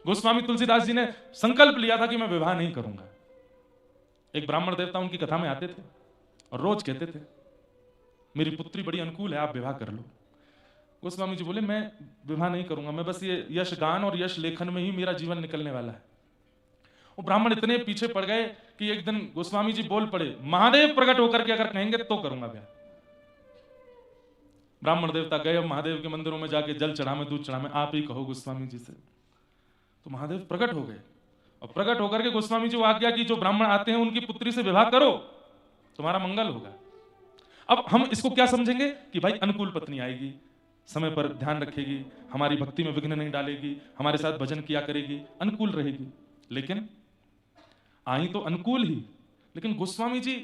गोस्वामी तुलसीदास जी ने संकल्प लिया था कि मैं विवाह नहीं करूंगा। एक ब्राह्मण देवता उनकी कथा में आते थे और रोज कहते थे मेरी पुत्री बड़ी अनुकूल है, आप विवाह कर लो। गोस्वामी जी बोले मैं विवाह नहीं करूंगा, मैं बस ये यश गान और यश लेखन में ही मेरा जीवन निकलने वाला है। वो ब्राह्मण इतने पीछे पड़ गए कि एक दिन गोस्वामी जी बोल पड़े, महादेव प्रकट होकर के अगर कहेंगे तो करूंगा ब्याह। ब्राह्मण देवता गए, अब महादेव के मंदिरों में जाके जल चढ़ा में दूध चढ़ा में आप ही कहो गोस्वामी जी से। तो महादेव प्रकट हो गए और प्रकट होकर के गोस्वामी जी आज्ञा की जो ब्राह्मण आते हैं उनकी पुत्री से विवाह करो, तुम्हारा मंगल होगा। अब हम इसको क्या समझेंगे कि भाई अनुकूल पत्नी आएगी, समय पर ध्यान रखेगी, हमारी भक्ति में विघ्न नहीं डालेगी, हमारे साथ भजन किया करेगी, अनुकूल रहेगी। लेकिन आई तो अनुकूल ही, लेकिन गोस्वामी जी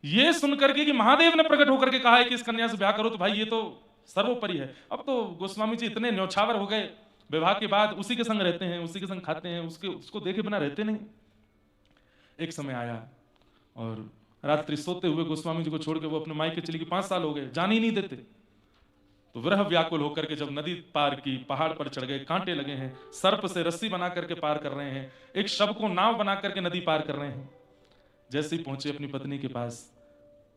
ये सुनकर के कि महादेव ने प्रकट होकर के कहा है कि इस कन्या से ब्याह करो, तो भाई ये तो सर्वोपरि है। अब तो गोस्वामी जी इतने न्यौछावर हो गए, विवाह के बाद उसी के संग रहते हैं, उसी के संग खाते हैं, उसको देखे बिना रहते नहीं। एक समय आया और रात्रि सोते हुए गोस्वामी जी को छोड़ के वो अपने मायके चली गई। 5 साल हो गए, जान ही नहीं देते। तो विरह व्याकुल होकर के जब नदी पार की, पहाड़ पर चढ़ गए, कांटे लगे हैं, सर्प से रस्सी बना करके पार कर रहे हैं, एक शव को नाव बना करके नदी पार कर रहे हैं। जैसे ही पहुंचे अपनी पत्नी के पास,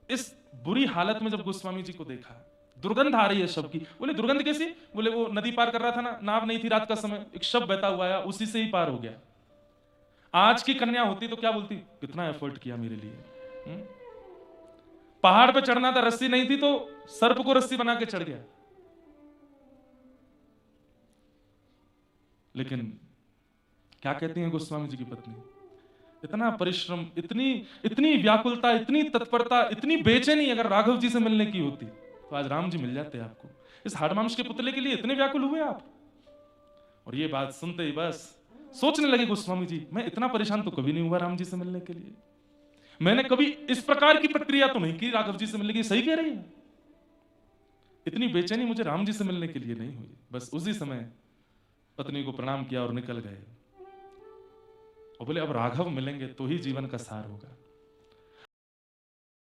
इस बुरी हालत में जब गोस्वामी जी को देखा, दुर्गंध आ रही है शव की। बोले दुर्गंध कैसी? बोले वो नदी पार कर रहा था ना, नाव नहीं थी, रात का समय, एक शव बहता हुआ आया, उसी से ही पार हो गया। आज की कन्या होती तो क्या बोलती, कितना एफर्ट किया मेरे लिए। पहाड़ पे चढ़ना था, रस्सी नहीं थी तो सर्प को रस्सी बना के चढ़ गया। लेकिन क्या कहती हैं गोस्वामी जी की पत्नी, इतना परिश्रम, इतनी व्याकुलता, इतनी तत्परता, इतनी बेचैनी अगर राघव जी से मिलने की होती तो आज राम जी मिल जाते आपको। इस हाड़मांस के पुतले के लिए इतने व्याकुल हुए आप। और ये बात सुनते ही बस सोचने लगे गोस्वामी जी, मैं इतना परेशान तो कभी नहीं हुआ राम जी से मिलने के लिए, मैंने कभी इस प्रकार की प्रक्रिया तो नहीं की राघव जी से मिलने की। सही कह रही है, इतनी बेचैनी मुझे राम जी से मिलने के लिए नहीं हुई। बस उसी समय पत्नी को प्रणाम किया और निकल गए और बोले अब राघव मिलेंगे तो ही जीवन का सार होगा।